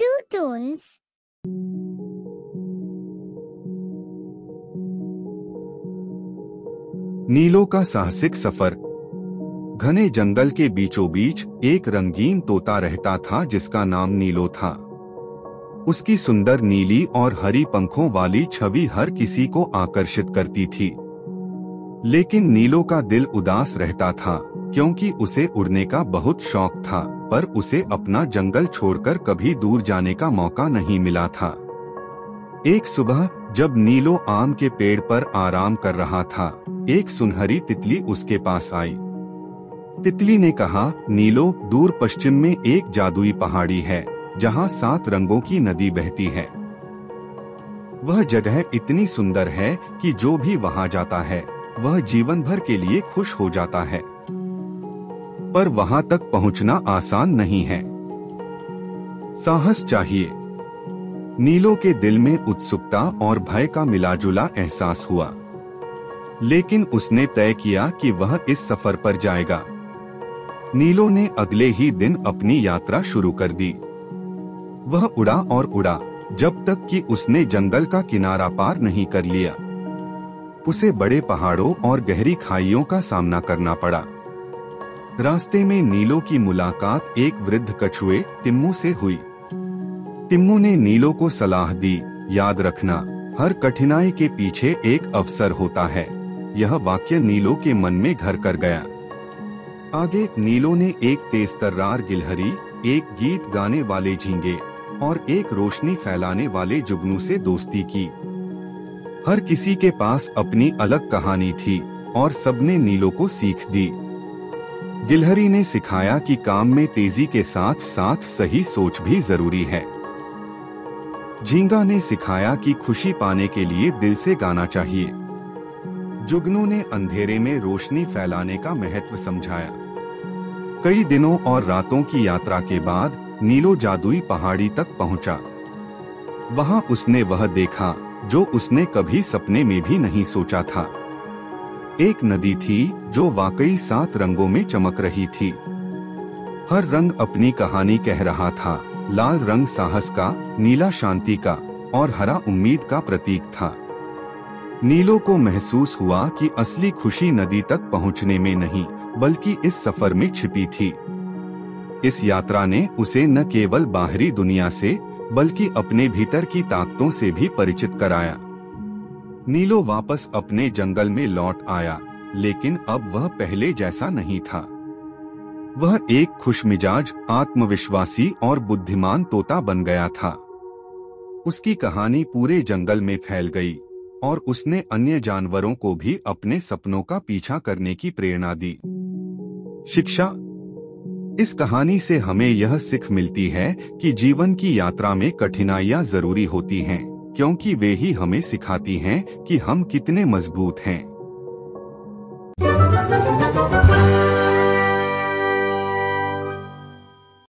Udu Tones। नीलो का साहसिक सफर। घने जंगल के बीचों बीच एक रंगीन तोता रहता था जिसका नाम नीलो था। उसकी सुंदर नीली और हरी पंखों वाली छवि हर किसी को आकर्षित करती थी। लेकिन नीलो का दिल उदास रहता था क्योंकि उसे उड़ने का बहुत शौक था, पर उसे अपना जंगल छोड़कर कभी दूर जाने का मौका नहीं मिला था। एक सुबह जब नीलो आम के पेड़ पर आराम कर रहा था, एक सुनहरी तितली उसके पास आई। तितली ने कहा, नीलो, दूर पश्चिम में एक जादुई पहाड़ी है जहाँ 7 रंगों की नदी बहती है। वह जगह इतनी सुंदर है कि जो भी वहाँ जाता है वह जीवन भर के लिए खुश हो जाता है। पर वहाँ तक पहुँचना आसान नहीं है, साहस चाहिए। नीलो के दिल में उत्सुकता और भय का मिलाजुला एहसास हुआ, लेकिन उसने तय किया कि वह इस सफर पर जाएगा। नीलो ने अगले ही दिन अपनी यात्रा शुरू कर दी। वह उड़ा और उड़ा जब तक कि उसने जंगल का किनारा पार नहीं कर लिया। उसे बड़े पहाड़ों और गहरी खाइयों का सामना करना पड़ा। रास्ते में नीलो की मुलाकात एक वृद्ध कछुए टिम्मू से हुई। टिम्मू ने नीलो को सलाह दी, याद रखना, हर कठिनाई के पीछे एक अवसर होता है। यह वाक्य नीलो के मन में घर कर गया। आगे नीलो ने एक तेज तर्रार गिलहरी, एक गीत गाने वाले झींगे और एक रोशनी फैलाने वाले जुगनू से दोस्ती की। हर किसी के पास अपनी अलग कहानी थी और सबने नीलो को सीख दी। गिलहरी ने सिखाया कि काम में तेजी के साथ साथ सही सोच भी जरूरी है। झींगा ने सिखाया कि खुशी पाने के लिए दिल से गाना चाहिए। जुगनू ने अंधेरे में रोशनी फैलाने का महत्व समझाया। कई दिनों और रातों की यात्रा के बाद नीलो जादुई पहाड़ी तक पहुंचा। वहां उसने वह देखा जो उसने कभी सपने में भी नहीं सोचा था। एक नदी थी जो वाकई 7 रंगों में चमक रही थी। हर रंग अपनी कहानी कह रहा था। लाल रंग साहस का, नीला शांति का और हरा उम्मीद का प्रतीक था। नीलो को महसूस हुआ कि असली खुशी नदी तक पहुंचने में नहीं, बल्कि इस सफर में छिपी थी। इस यात्रा ने उसे न केवल बाहरी दुनिया से बल्कि अपने भीतर की ताकतों से भी परिचित कराया। नीलो वापस अपने जंगल में लौट आया, लेकिन अब वह पहले जैसा नहीं था। वह एक खुशमिजाज, आत्मविश्वासी और बुद्धिमान तोता बन गया था। उसकी कहानी पूरे जंगल में फैल गई और उसने अन्य जानवरों को भी अपने सपनों का पीछा करने की प्रेरणा दी। शिक्षा। इस कहानी से हमें यह सीख मिलती है कि जीवन की यात्रा में कठिनाइयां जरूरी होती हैं, क्योंकि वे ही हमें सिखाती हैं कि हम कितने मजबूत हैं।